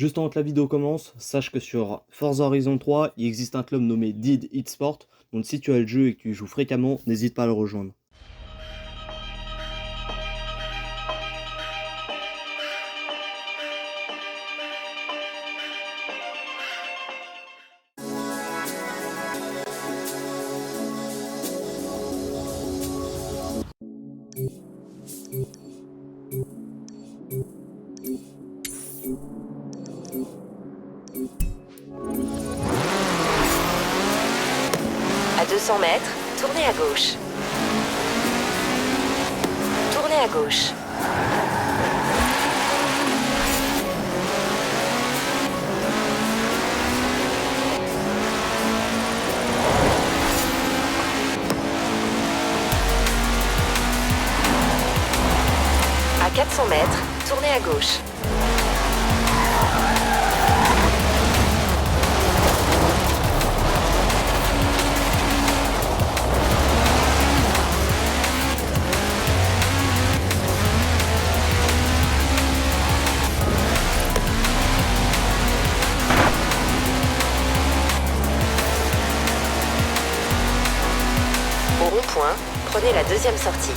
Juste avant que la vidéo commence, sache que sur Forza Horizon 3, il existe un club nommé Did-Esport, donc si tu as le jeu et que tu y joues fréquemment, n'hésite pas à le rejoindre. À 200 mètres, tournez à gauche. Tournez à gauche. À 400 mètres, tournez à gauche. Au rond-point, prenez la deuxième sortie.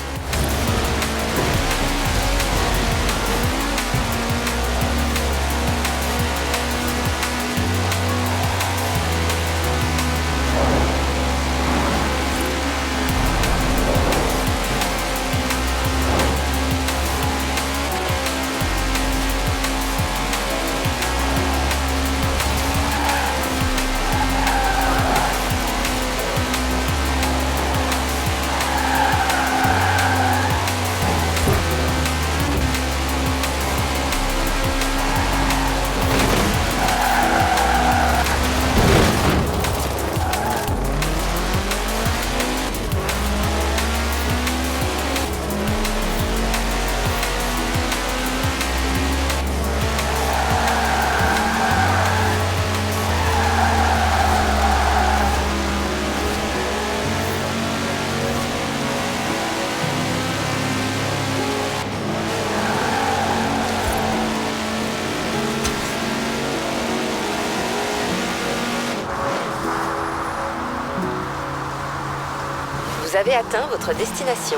Vous avez atteint votre destination.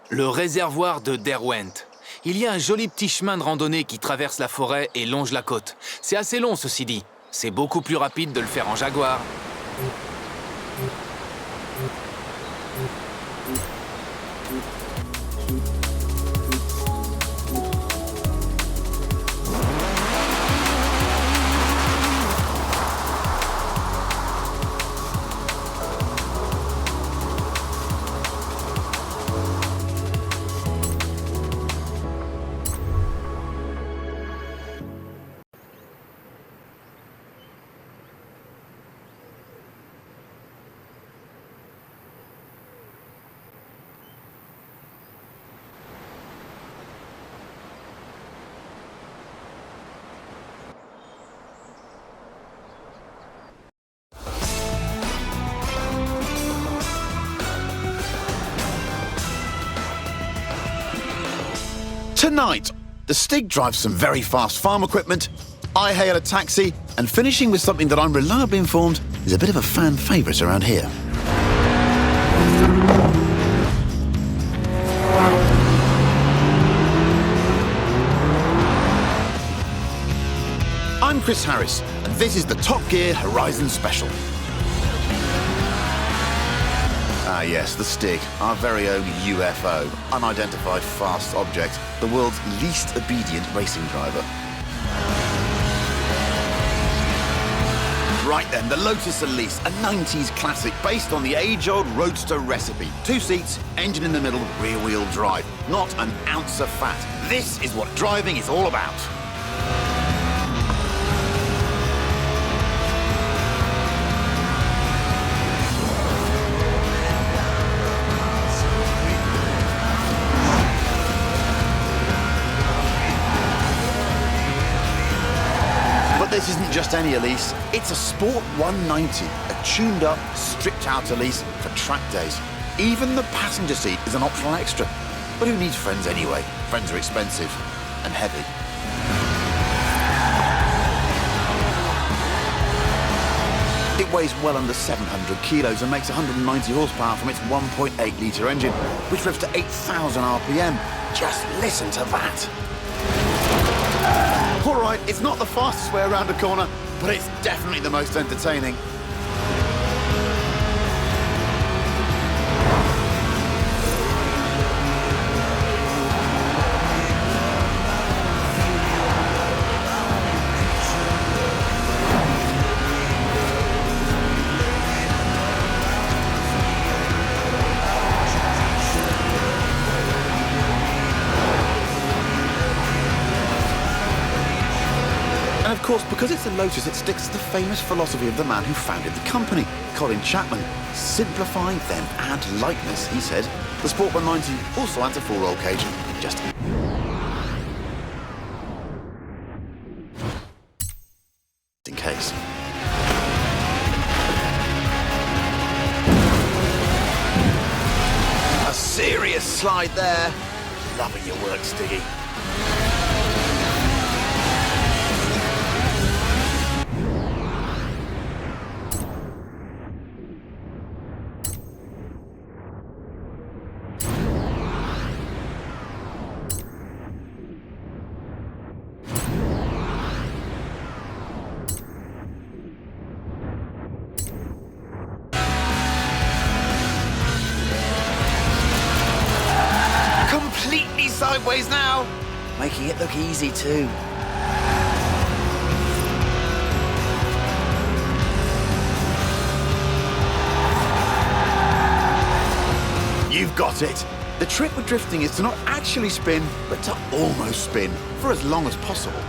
Le réservoir de Derwent. Il y a un joli petit chemin de randonnée qui traverse la forêt et longe la côte. C'est assez long, ceci dit. C'est beaucoup plus rapide de le faire en Jaguar. Tonight, the Stig drives some very fast farm equipment, I hail a taxi, and finishing with something that I'm reliably informed is a bit of a fan favourite around here. I'm Chris Harris, and this is the Top Gear Horizon Special. Ah yes, the Stig, our very own UFO, unidentified fast object, the world's least obedient racing driver. Right then, the Lotus Elise, a 90s classic based on the age-old roadster recipe. 2 seats, engine in the middle, rear-wheel drive. Not an ounce of fat. This is what driving is all about. This isn't isn't just any Elise, it's a Sport 190, a tuned-up, stripped-out Elise for track days. Even the passenger seat is an optional extra. But who needs friends anyway? Friends are expensive and heavy. It weighs well under 700 kilos and makes 190 horsepower from its 1.8-litre engine, which revs to 8,000 RPM. Just listen to that. All right, it's not the fastest way around a corner, but it's definitely the most entertaining. And of course, because it's a Lotus, it sticks to the famous philosophy of the man who founded the company, Colin Chapman. Simplify, then add lightness, he said. The Sport 190 also adds a full roll cage, just in case. A serious slide there. Loving your work, Stiggy. Completely sideways now, making it look easy too. You've got it. The trick with drifting is to not actually spin, but to almost spin for as long as possible.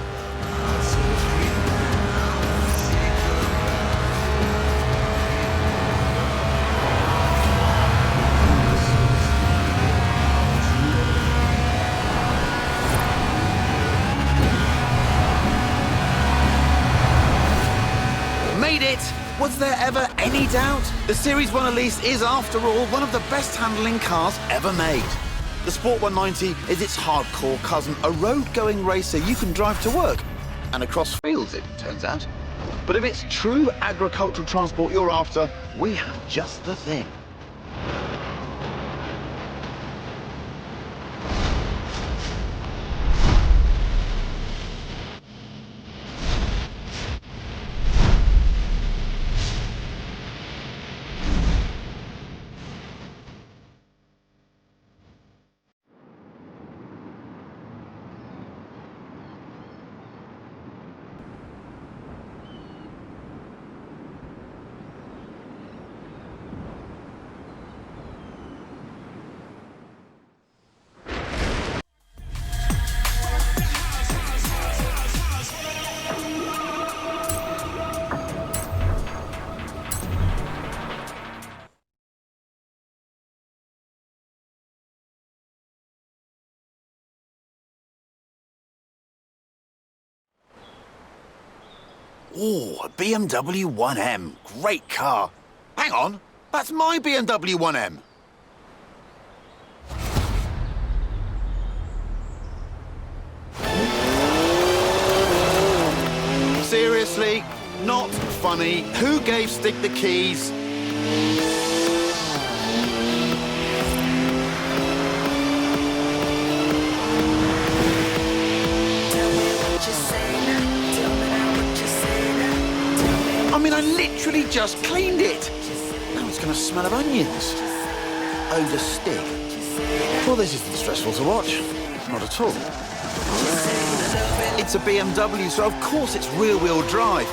Made it! Was there ever any doubt? The Series 1 Elise is, after all, one of the best handling cars ever made. The Sport 190 is its hardcore cousin, a road-going racer you can drive to work. And across fields, it turns out. But if it's true agricultural transport you're after, we have just the thing. Ooh, a BMW 1M. Great car. Hang on, that's my BMW 1M. Seriously? Not funny. Who gave Stig the keys? I mean, I literally just cleaned it. Now it's going to smell of onions. Oh, the Stig. Well, this isn't stressful to watch. Not at all. It's a BMW, so of course it's rear-wheel drive.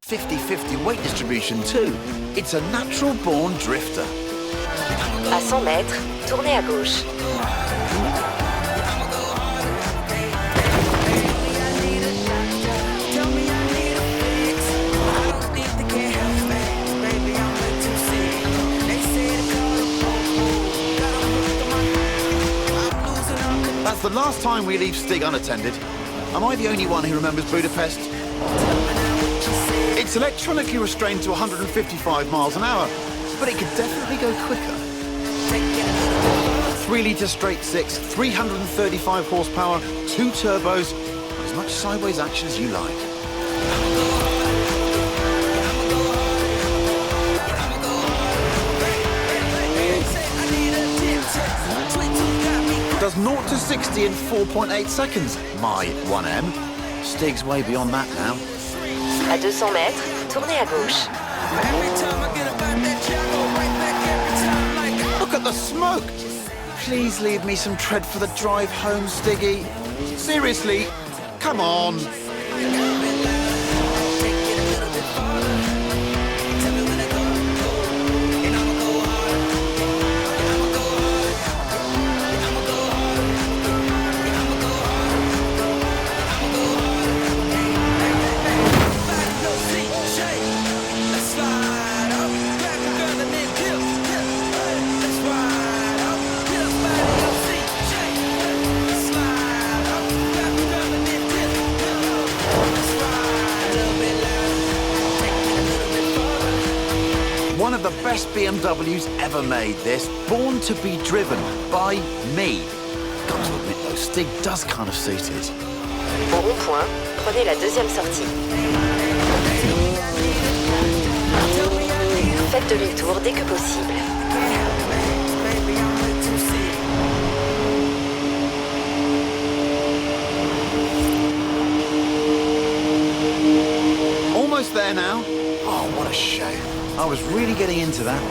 50-50 weight distribution too. It's a natural-born drifter. À 100 mètres, tournez à gauche. That's the last time we leave Stig unattended. Am I the only one who remembers Budapest? It's electronically restrained to 155 miles an hour, but it could definitely go quicker. 3-litre straight six, 335 horsepower, 2 turbos, as much sideways action as you like. Does 0 to 60 in 4.8 seconds. My 1M. Stig's way beyond that now. À 200 mètres, tournez à gauche. Look at the smoke! Please leave me some tread for the drive home, Stiggy. Seriously, come on. One of the best BMWs ever made, this. Born to be driven by me. Got to admit though, Stig does kind of suit it. Au rond-point, prenez la deuxième sortie. Faites demi-tour dès que possible. Almost there now. Oh, what a shame. I was really getting into that.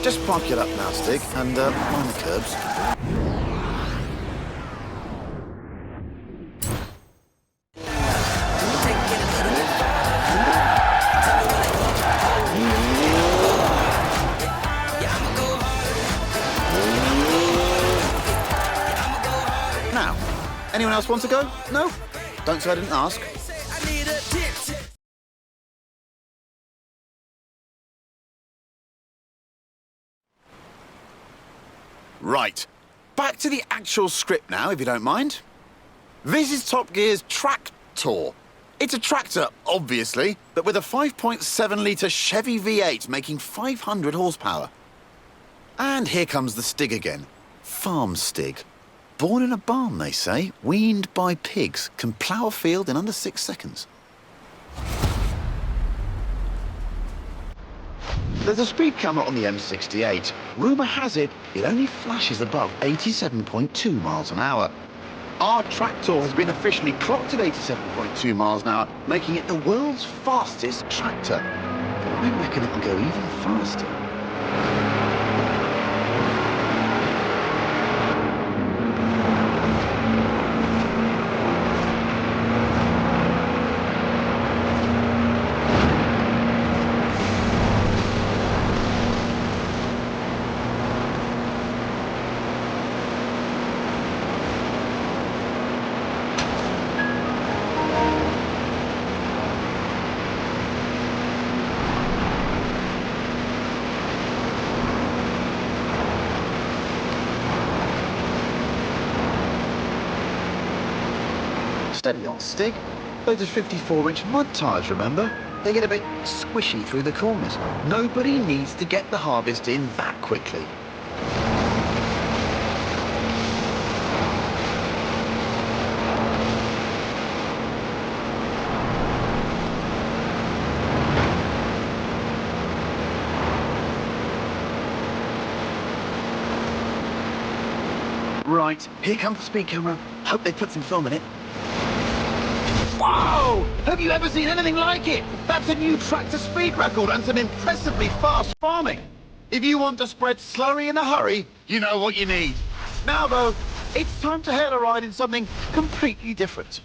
Just park it up now, Stig, and mind the curbs. Now, anyone else want to go? No? Don't say I didn't ask. Right, back to the actual script now, if you don't mind. This is Top Gear's Tractor. It's a tractor, obviously, but with a 5.7-litre Chevy V8 making 500 horsepower. And here comes the Stig again. Farm Stig. Born in a barn, they say, weaned by pigs, can plough a field in under 6 seconds. There's a speed camera on the M68. Rumour has it, it only flashes above 87.2 miles an hour. Our tractor has been officially clocked at 87.2 miles an hour, making it the world's fastest tractor. I reckon it can go even faster. Steady on, Stig. Those are 54-inch mud tyres, remember? They get a bit squishy through the corners. Nobody needs to get the harvest in that quickly. Right, here comes the speed camera. Hope they put some film in it. Whoa! Have you ever seen anything like it? That's a new tractor speed record and some impressively fast farming. If you want to spread slurry in a hurry, you know what you need. Now though, it's time to hail a ride in something completely different.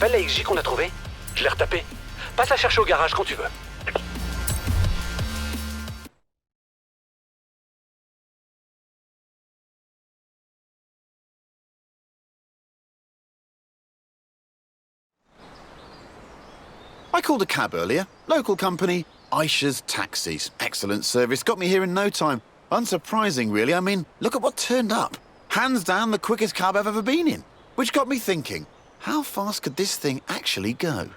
rappelles la XJ qu'on a trouvée? Je l'ai retapée. Passe la chercher au garage quand tu veux. I called a cab earlier. Local company, Aisha's Taxis. Excellent service. Got me here in no time. Unsurprising, really. I mean, look at what turned up. Hands down the quickest cab I've ever been in. Which got me thinking, how fast could this thing actually go?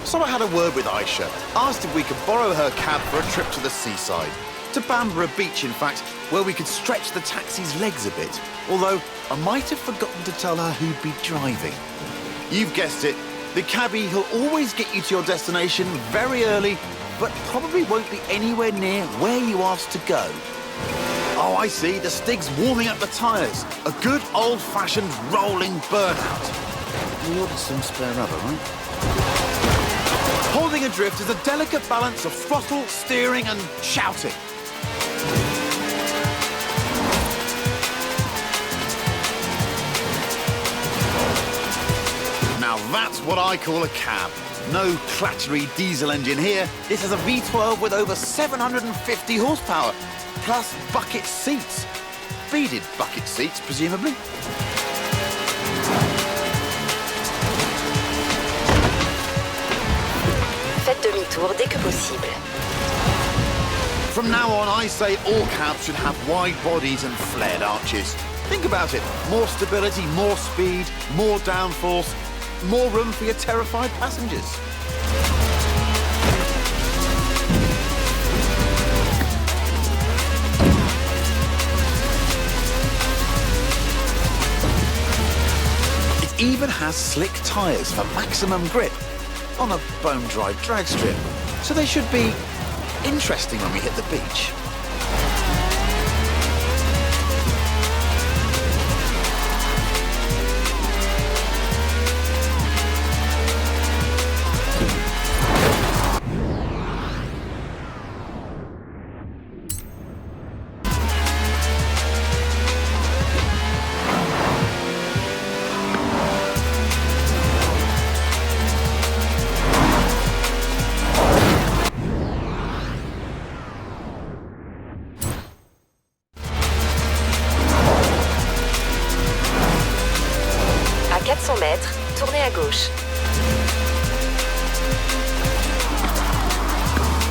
So I had a word with Aisha. Asked if we could borrow her cab for a trip to the seaside. To Bamborough Beach, in fact, where we could stretch the taxi's legs a bit. Although, I might have forgotten to tell her who'd be driving. You've guessed it. The cabbie, he'll always get you to your destination very early, but probably won't be anywhere near where you asked to go. Oh, I see. The Stig's warming up the tyres. A good old-fashioned rolling burnout. We ordered some spare rubber, right? Holding adrift is a delicate balance of throttle, steering, and shouting. Now that's what I call a cab. No clattery diesel engine here. This is a V12 with over 750 horsepower, plus bucket seats. Beaded bucket seats, presumably. Faites demi-tour dès que possible. From now on, I say all cabs should have wide bodies and flared arches. Think about it. More stability, more speed, more downforce, more room for your terrified passengers. It even has slick tyres for maximum grip on a bone-dry drag strip. So they should be interesting when we hit the beach. À 400 mètres, tournez à gauche.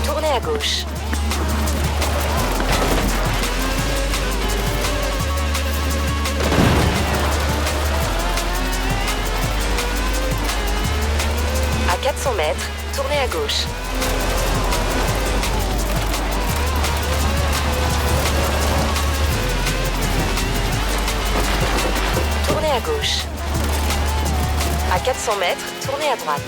Tournez à gauche. À 400 mètres, tournez à gauche. Tournez à gauche. À 400 mètres, tournez à droite.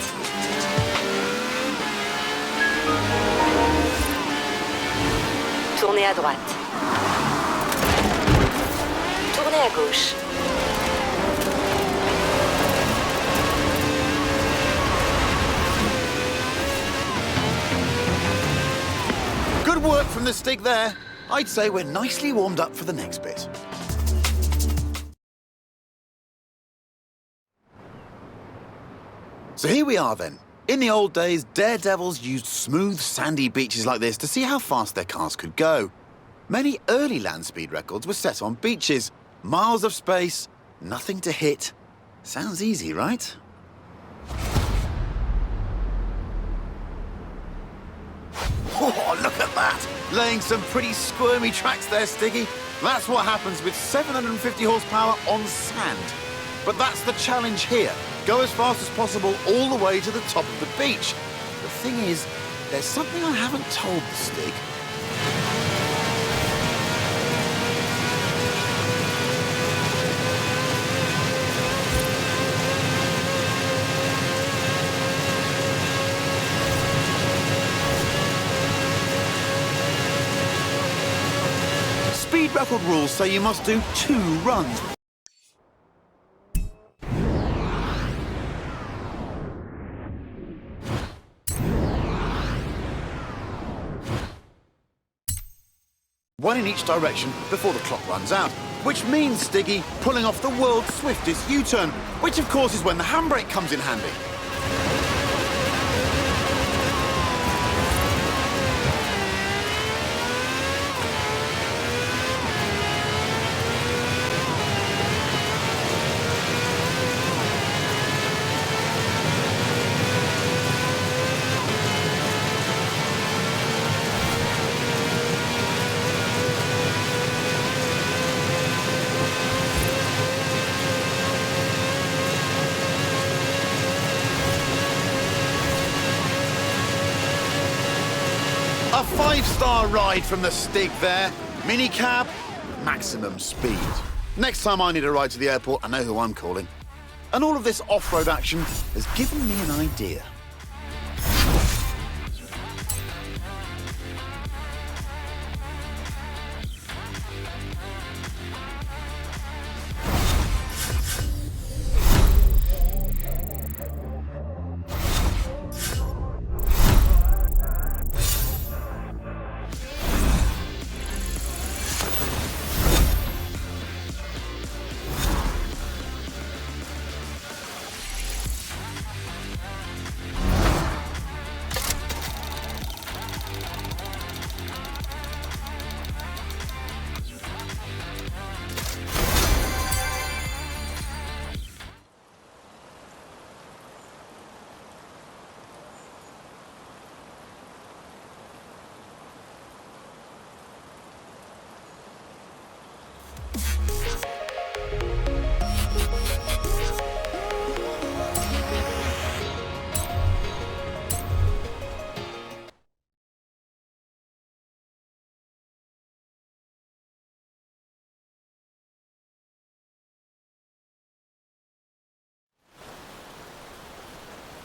Tournez à droite. Tournez à gauche. Good work from the Stig there. I'd say we're nicely warmed up for the next bit. So here we are then. In the old days, daredevils used smooth, sandy beaches like this to see how fast their cars could go. Many early land speed records were set on beaches. Miles of space, nothing to hit. Sounds easy, right? Oh, look at that! Laying some pretty squirmy tracks there, Stiggy. That's what happens with 750 horsepower on sand. But that's the challenge here. Go as fast as possible all the way to the top of the beach. The thing is, there's something I haven't told the Stig. Speed record rules say you must do 2 runs. One in each direction before the clock runs out. which means, Stiggy, pulling off the world's swiftest U-turn, which of course is when the handbrake comes in handy. A 5-star ride from the Stig there. Minicab, maximum speed. Next time I need a ride to the airport, I know who I'm calling. And all of this off-road action has given me an idea.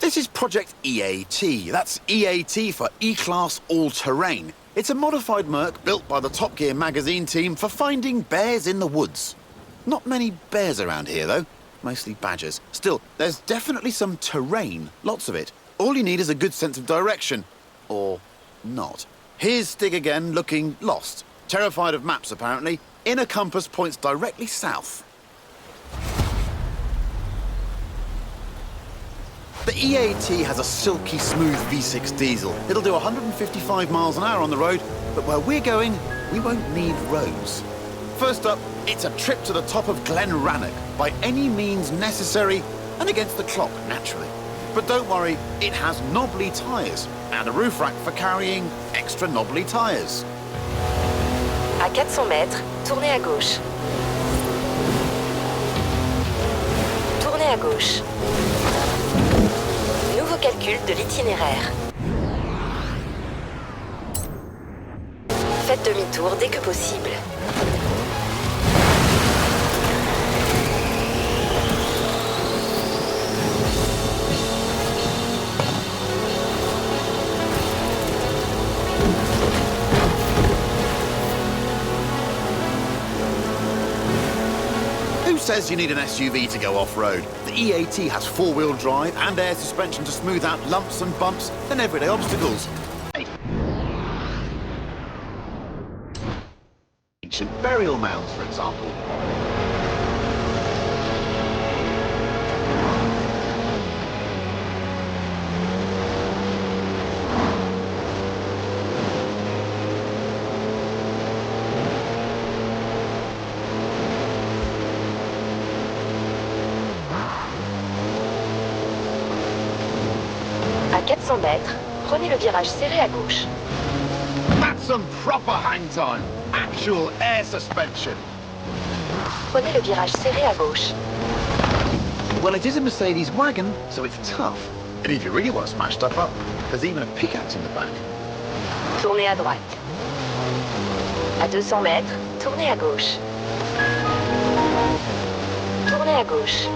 This is Project EAT. That's EAT for E-Class All-Terrain. It's a modified Merc built by the Top Gear magazine team for finding bears in the woods. Not many bears around here, though. Mostly badgers. Still, there's definitely some terrain. Lots of it. All you need is a good sense of direction. Or not. Here's Stig again, looking lost. Terrified of maps, apparently. Inner compass points directly south. The EAT has a silky smooth V6 diesel. It'll do 155 miles an hour on the road, but where we're going, we won't need roads. First up, it's a trip to the top of Glen Rannoch, by any means necessary, and against the clock, naturally. But don't worry, it has knobbly tyres, and a roof rack for carrying extra knobbly tyres. À 400 mètres, tournez à gauche. Tournez à gauche. Nouveau calcul de l'itinéraire. Faites demi-tour dès que possible. Who says you need an SUV to go off-road? The EAT has four-wheel drive and air suspension to smooth out lumps and bumps and everyday obstacles. Ancient burial mounds, for example. À 400 mètres, prenez le virage serré à gauche. That's some proper hang time. Actual air suspension. Prenez le virage serré à gauche. Well, it is a Mercedes wagon, so it's tough. And if you really want to smash stuff up, there's even a pickaxe in the back. Tournez à droite. À 200 mètres, tournez à gauche. Tournez à gauche.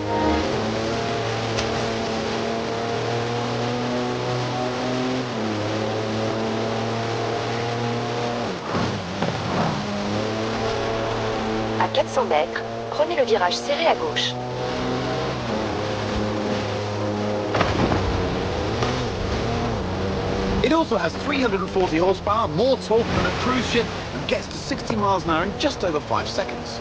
À 400 mètres, prenez le virage serré à gauche. It also has 340 horsepower, more torque than a cruise ship, and gets to 60 miles an hour in just over 5 seconds.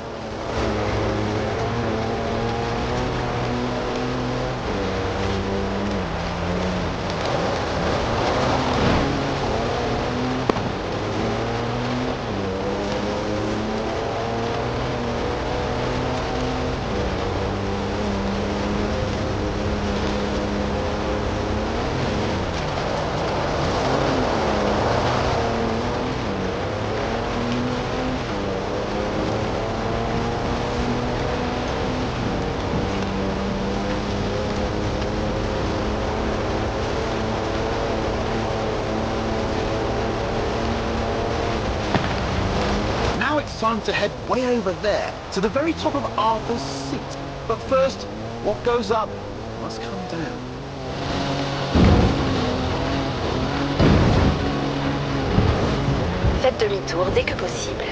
time to head way over there, to the very top of Arthur's seat. But first, what goes up must come down. Faites demi-tour dès que possible.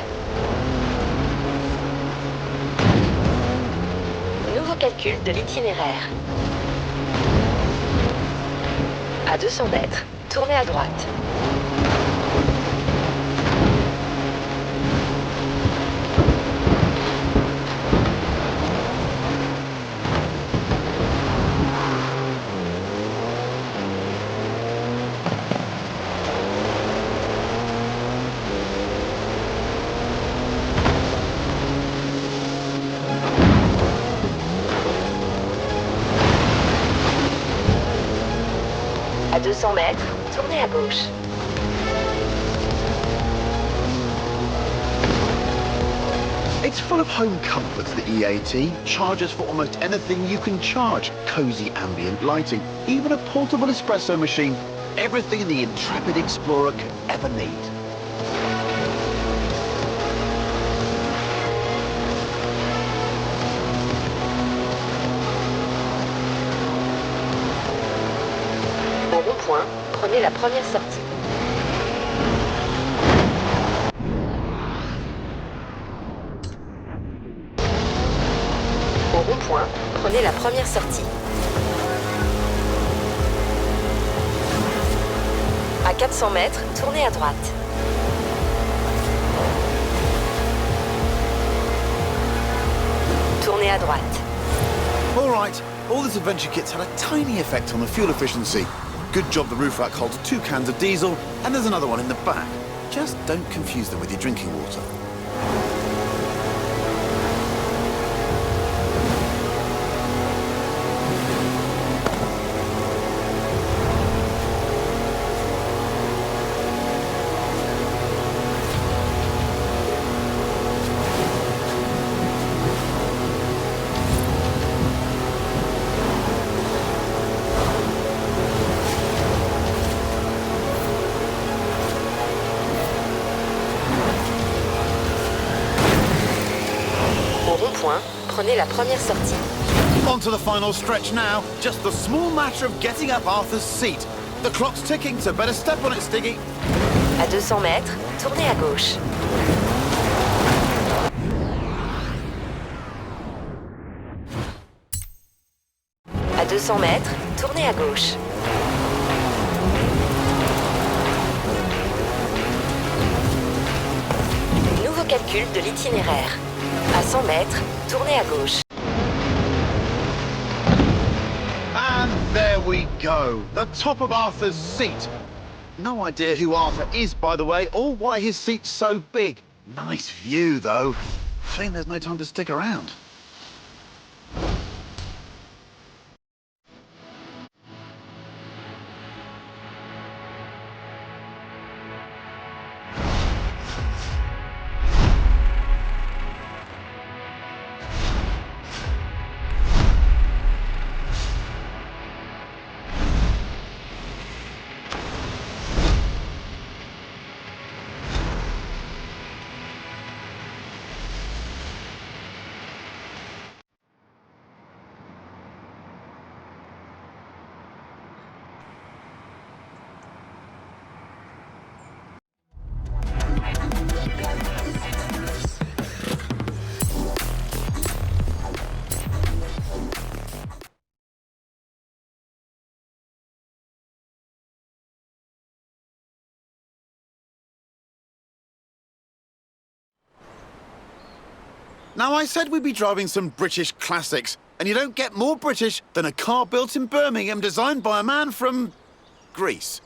Nouveau calcul de l'itinéraire. À 200 mètres, tournez à droite. À 200 mètres, tournez à gauche. It's full of home comforts, the EAT. Charges for almost anything you can charge. Cozy ambient lighting, even a portable espresso machine. Everything the intrepid explorer could ever need. Au rond-point, prenez la première sortie. Au rond-point, prenez la première sortie. À 400 mètres, tournez à droite. Tournez à droite. All right, all this adventure kit's had a tiny effect on the fuel efficiency. Good job the roof rack holds 2 cans of diesel, and there's another one in the back. Just don't confuse them with your drinking water. Prenez la première sortie. On to the final stretch now. Just the small matter of getting up Arthur's seat. The clock's ticking, so better step on it, Stiggy. À 200 mètres, tournez à gauche. À 200 mètres, tournez à gauche. Nouveau calcul de l'itinéraire. À 100 mètres, tournez à gauche. And there we go. The top of Arthur's seat. No idea who Arthur is, by the way, or why his seat's so big. Nice view, though. Shame there's no time to stick around. Now, I said we'd be driving some British classics, and you don't get more British than a car built in Birmingham designed by a man from Greece.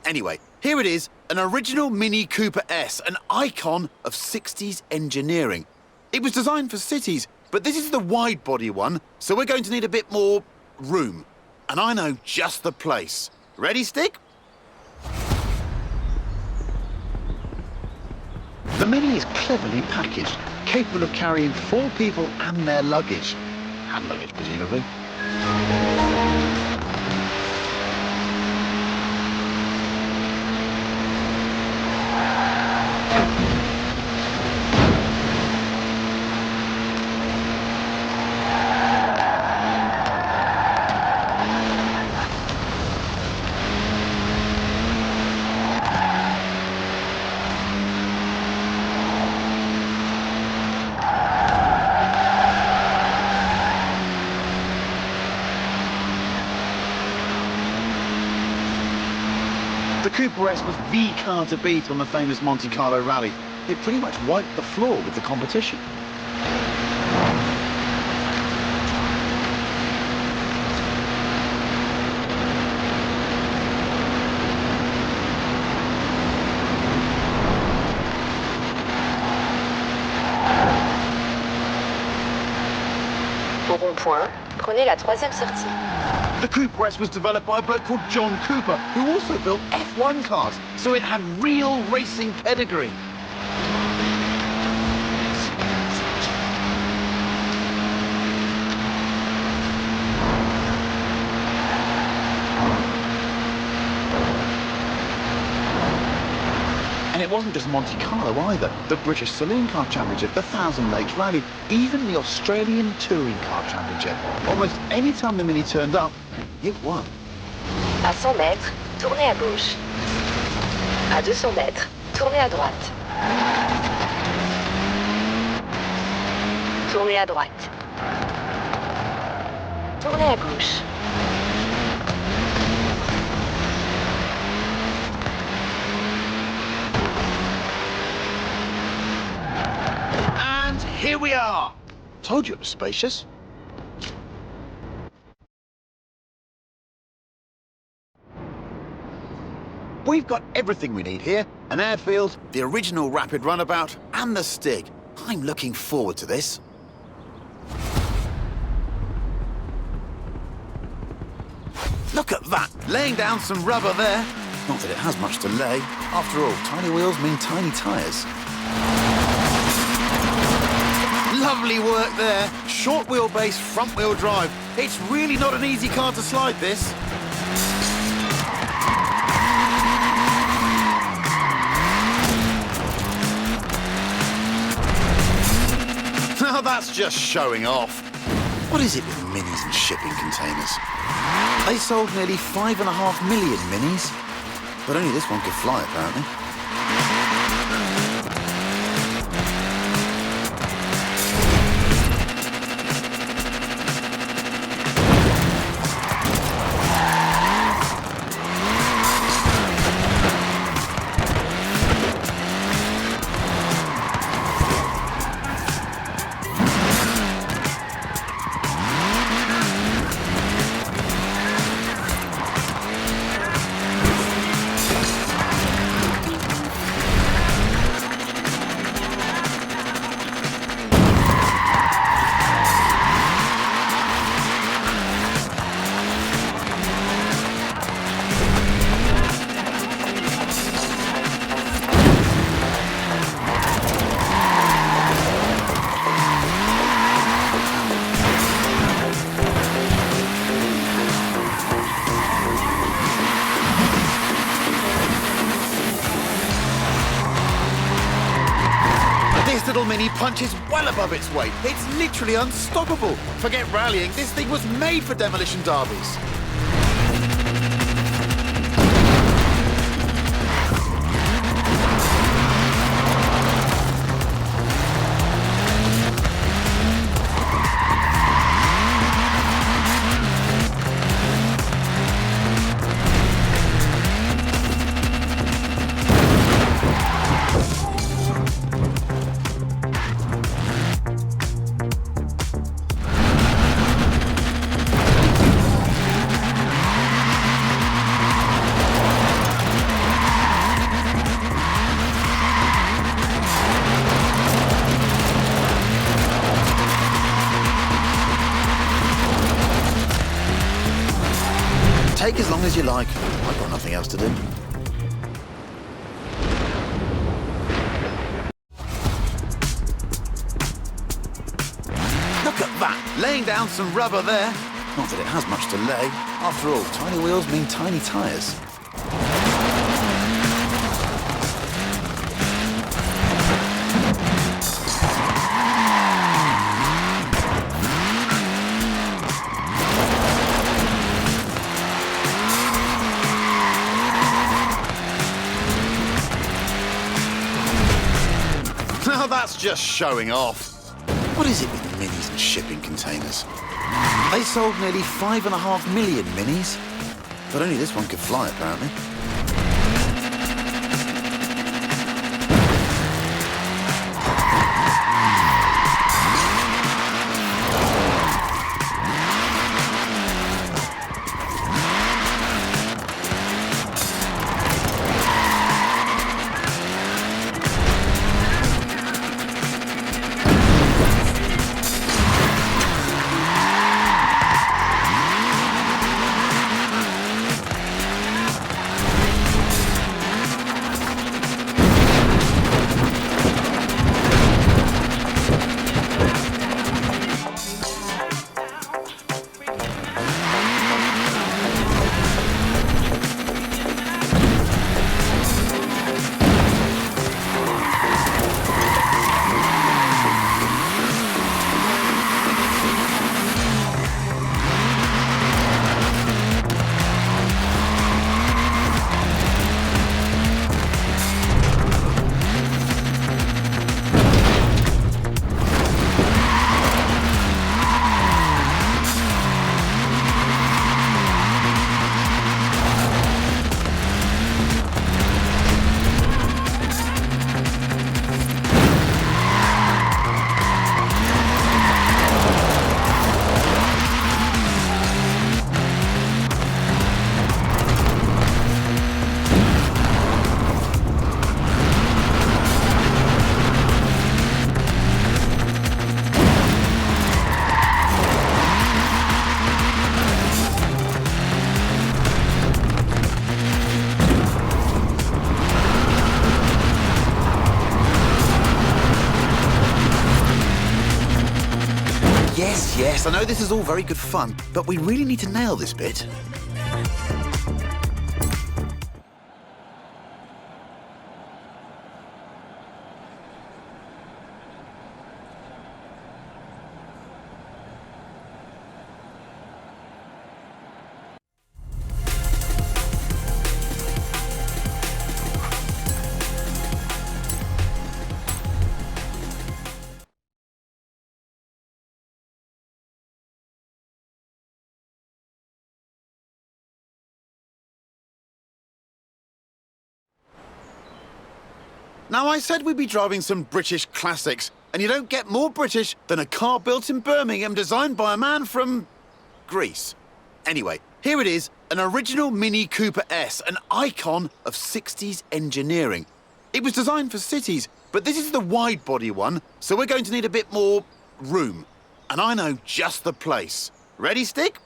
Anyway, here it is, an original Mini Cooper S, an icon of 60s engineering. It was designed for cities, but this is the wide-body one, so we're going to need a bit more room. And I know just the place. Ready, Stick? The Mini is cleverly packaged, capable of carrying 4 people and their luggage. Hand luggage, presumably. Cooper S was the car to beat on the famous Monte Carlo rally. It pretty much wiped the floor with the competition. Au rond-point, prenez la troisième sortie. The Cooper S was developed by a bloke called John Cooper, who also built F1 cars, so it had real racing pedigree. And it wasn't just Monte Carlo either. The British Saloon Car Championship, the Thousand Lakes Rally, even the Australian Touring Car Championship. Almost any time the Mini turned up, it won. À 100 mètres, tournez à gauche. À 200 mètres, tournez à droite. Tournez à droite. Tournez à gauche. And here we are. Told you it was spacious. We've got everything we need here. An airfield, the original rapid runabout, and the Stig. I'm looking forward to this. Look at that, laying down some rubber there. Not that it has much to lay. After all, tiny wheels mean tiny tyres. Lovely work there. Short wheelbase, front wheel drive. It's really not an easy car to slide, this. Now that's just showing off. What is it with minis and shipping containers? They sold nearly 5.5 million minis, but only this one could fly, apparently. This little Mini punches well above its weight. It's literally unstoppable. Forget rallying, this thing was made for demolition derbies. Take as long as you like. I've got nothing else to do. Look at that, laying down some rubber there. Not that it has much to lay. After all, tiny wheels mean tiny tyres. Now that's just showing off. What is it with minis and shipping containers? They sold nearly 5.5 million minis, but only this one could fly, apparently. yes, I know this is all very good fun, but we really need to nail this bit. Now, I said we'd be driving some British classics, and you don't get more British than a car built in Birmingham designed by a man from Greece. Anyway, here it is, an original Mini Cooper S, an icon of 60s engineering. It was designed for cities, but this is the wide-body one, so we're going to need a bit more room. And I know just the place. Ready, Stick?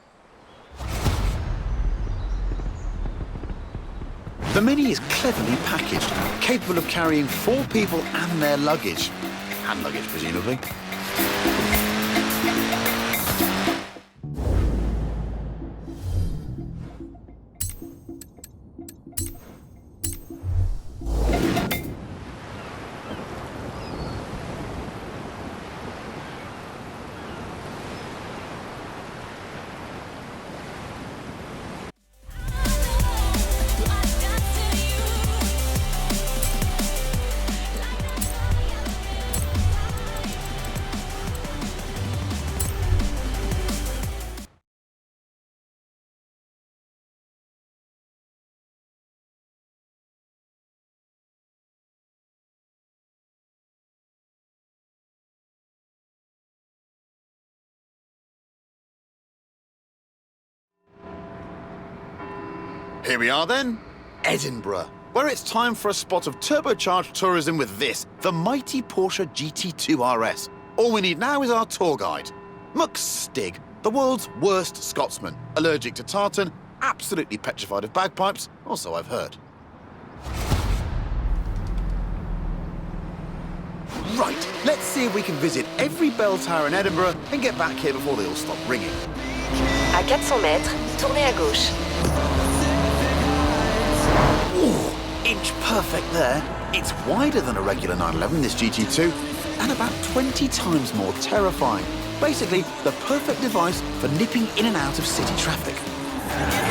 The Mini is cleverly packaged, capable of carrying 4 people and their luggage. Hand luggage, presumably. Here we are then, Edinburgh, where it's time for a spot of turbocharged tourism with this, the mighty Porsche GT2 RS. All we need now is our tour guide. Muck Stig, the world's worst Scotsman, allergic to tartan, absolutely petrified of bagpipes, also I've heard. Right, let's see if we can visit every bell tower in Edinburgh and get back here before they all stop ringing. À 400 mètres, tournez à gauche. Ooh, inch perfect there. It's wider than a regular 911, this GT2, and about 20 times more terrifying. Basically, the perfect device for nipping in and out of city traffic.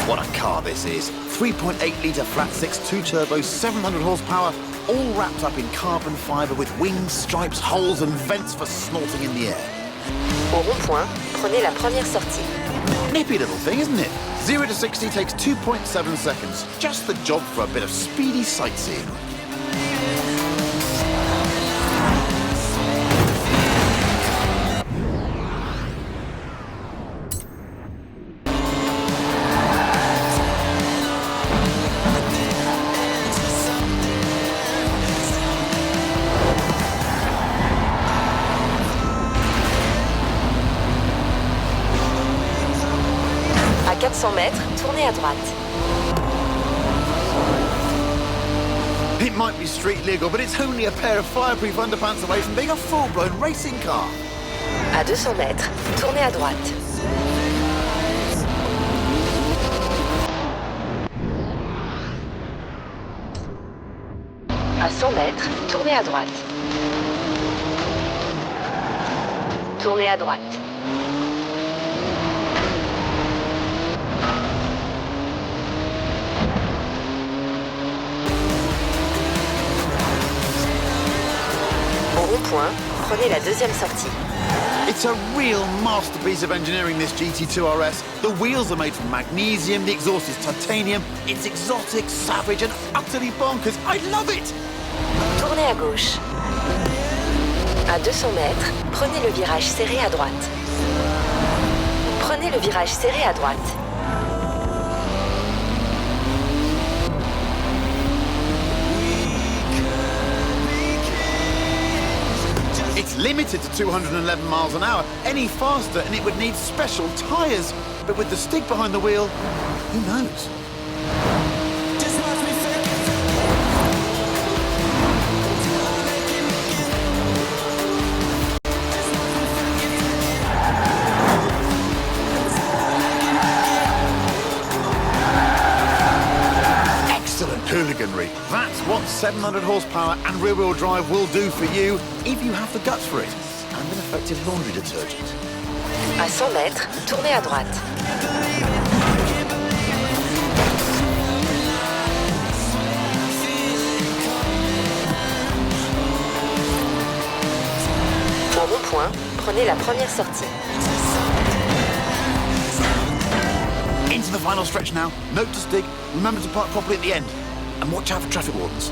What a car this is. 3.8-litre flat-six, 2-turbo, 700 horsepower, all wrapped up in carbon fibre with wings, stripes, holes and vents for snorting in the air. Au rond-point, prenez la première sortie. Nippy little thing, isn't it? 0 to 60 takes 2.7 seconds. Just the job for a bit of speedy sightseeing. À 400 mètres, tournez à droite. It might be street legal, but it's only a pair of fireproof underpants away from being a full-blown racing car. À 200 mètres, tournez à droite. À 100 mètres, tournez à droite. Tournez à droite. Au rond-point, prenez la deuxième sortie. It's a real masterpiece of engineering, this GT2 RS. The wheels are made from magnesium, the exhaust is titanium. It's exotic, savage and utterly bonkers. I love it! Tournez à gauche. À 200 mètres, prenez le virage serré à droite. Prenez le virage serré à droite. It's limited to 211 miles an hour. Any faster and it would need special tyres. But with the stick behind the wheel, who knows? 700 horsepower and rear-wheel drive will do for you if you have the guts for it. And an effective laundry detergent. À 100 mètres, tournez à droite. Au rond-point, prenez la première sortie. Into the final stretch now. Note to Stig, remember to park properly at the end. And watch out for traffic wardens.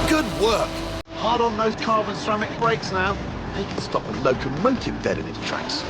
Good work. Hard on those carbon ceramic brakes now. They can stop a locomotive dead in its tracks.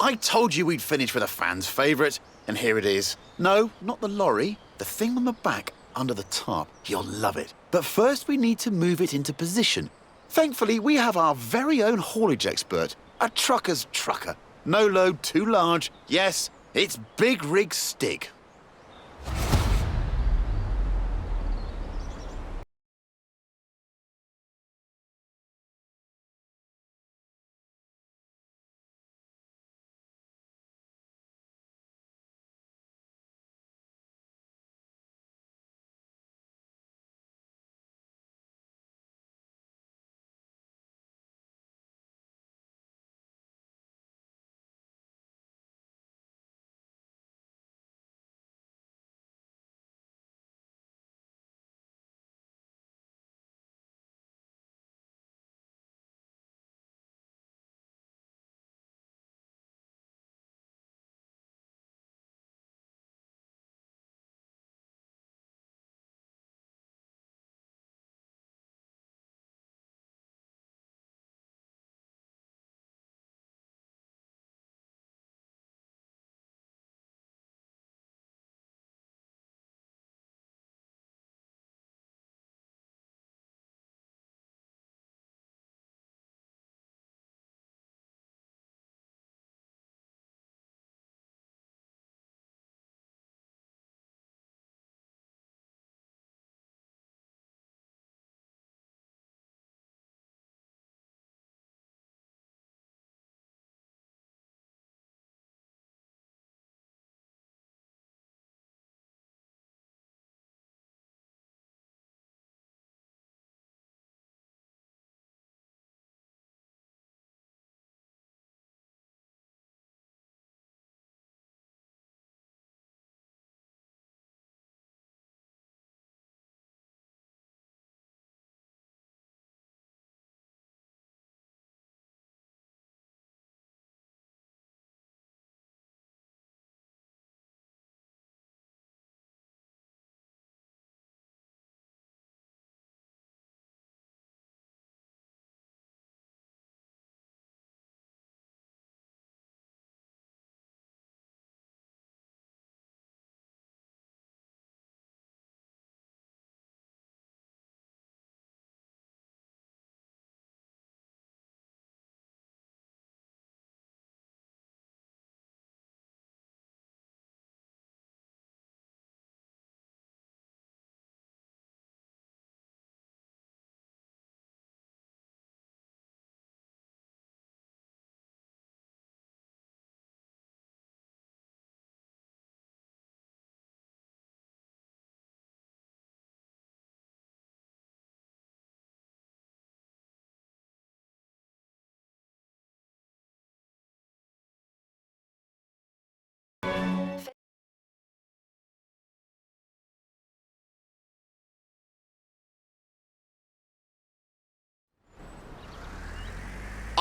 I told you we'd finish with a fan's favourite, and here it is. No, not the lorry, the thing on the back, under the tarp. You'll love it. But first we need to move it into position. Thankfully, we have our very own haulage expert, a trucker's trucker. No load too large. Yes, it's Big Rig Stig.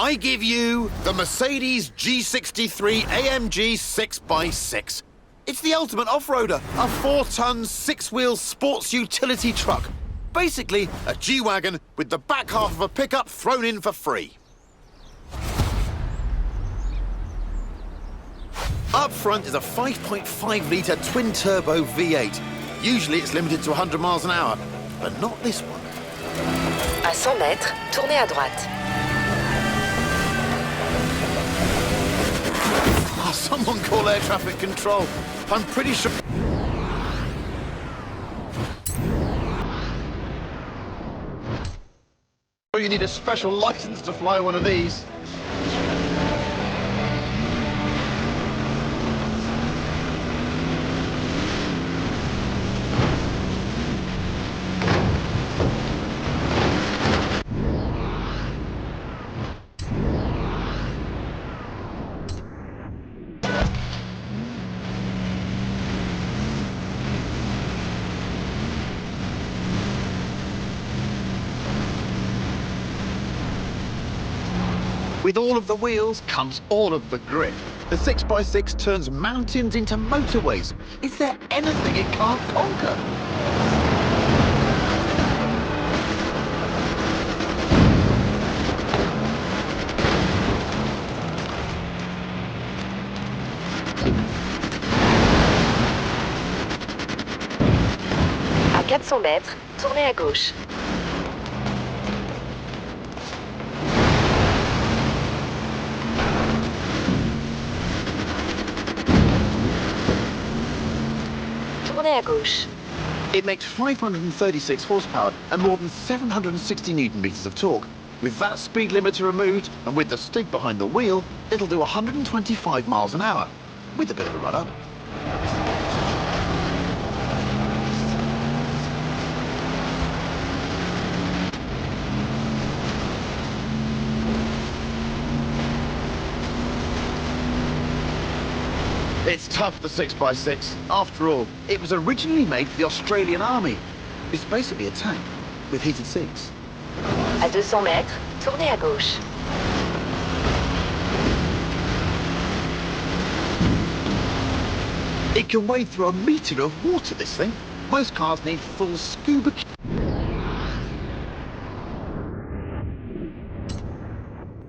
I give you the Mercedes G63 AMG 6x6. It's the ultimate off-roader, a 4-ton, 6-wheel sports utility truck. Basically, a G-Wagon with the back half of a pickup thrown in for free. Up front is a 5.5-litre twin-turbo V8. Usually it's limited to 100 miles an hour, but not this one. À 100 mètres, tournez à droite. Oh, someone call air traffic control. I'm pretty sure... You need a special license to fly one of these. With all of the wheels comes all of the grip. The 6x6 turns mountains into motorways. Is there anything it can't conquer? À 400 mètres, tournez à gauche. Tournez à gauche. It makes 536 horsepower and more than 760 newton meters of torque. With that speed limiter removed and with the stick behind the wheel, it'll do 125 miles an hour, with a bit of a run-up. It's tough, the 6x6. After all, it was originally made for the Australian Army. It's basically a tank with heated seats. À 200 mètres, tournez à gauche. It can wade through a metre of water, this thing. Most cars need full scuba...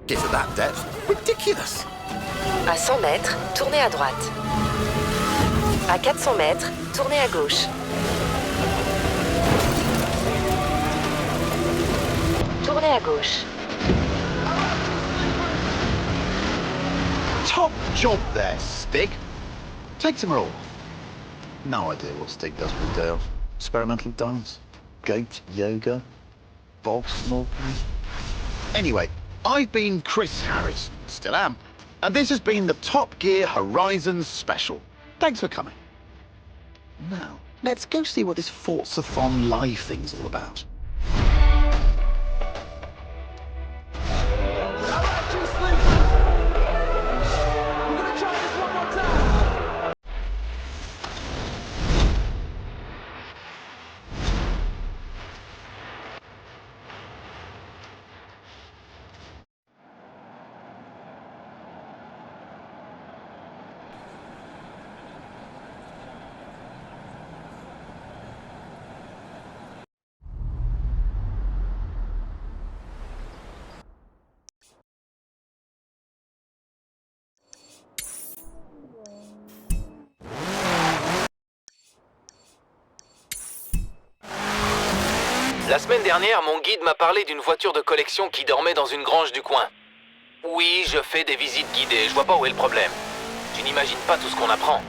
Get at that depth. Ridiculous. À 100 mètres, tournez à droite. À 400 mètres, tournez à gauche. Tournez à gauche. Top job there, Stick. Take some roll. No idea what Stick does for a day off. Experimental dance, goat yoga, bog snorkeling. Anyway, I've been Chris Harris, still am, and this has been the Top Gear Horizons Special. Thanks for coming. Now, let's go see what this Forza-thon live thing's all about. La semaine dernière, mon guide m'a parlé d'une voiture de collection qui dormait dans une grange du coin. Oui, je fais des visites guidées, je vois pas où est le problème. Tu n'imagines pas tout ce qu'on apprend.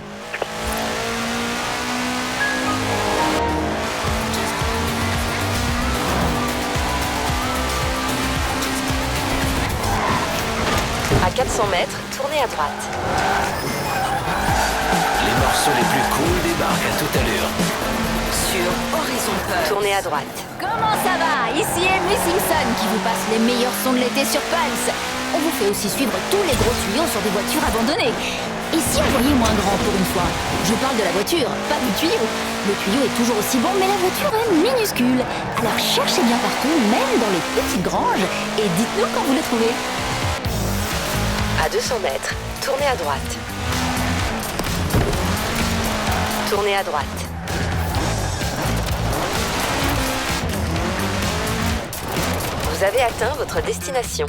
À 400 mètres, tournez à droite. Les morceaux les plus cool débarquent à toute allure. Sur Horizon Pulse. Tournez à droite. Comment ça va? Ici Amy Simpson qui vous passe les meilleurs sons de l'été sur Pulse. On vous fait aussi suivre tous les gros tuyaux sur des voitures abandonnées. Et si on voyait moins grand pour une fois? Je parle de la voiture, pas du tuyau. Le tuyau est toujours aussi bon, mais la voiture est minuscule. Alors cherchez bien partout, même dans les petites granges, et dites-nous quand vous le trouvez. À 200 mètres, tournez à droite. Tournez à droite. Vous avez atteint votre destination.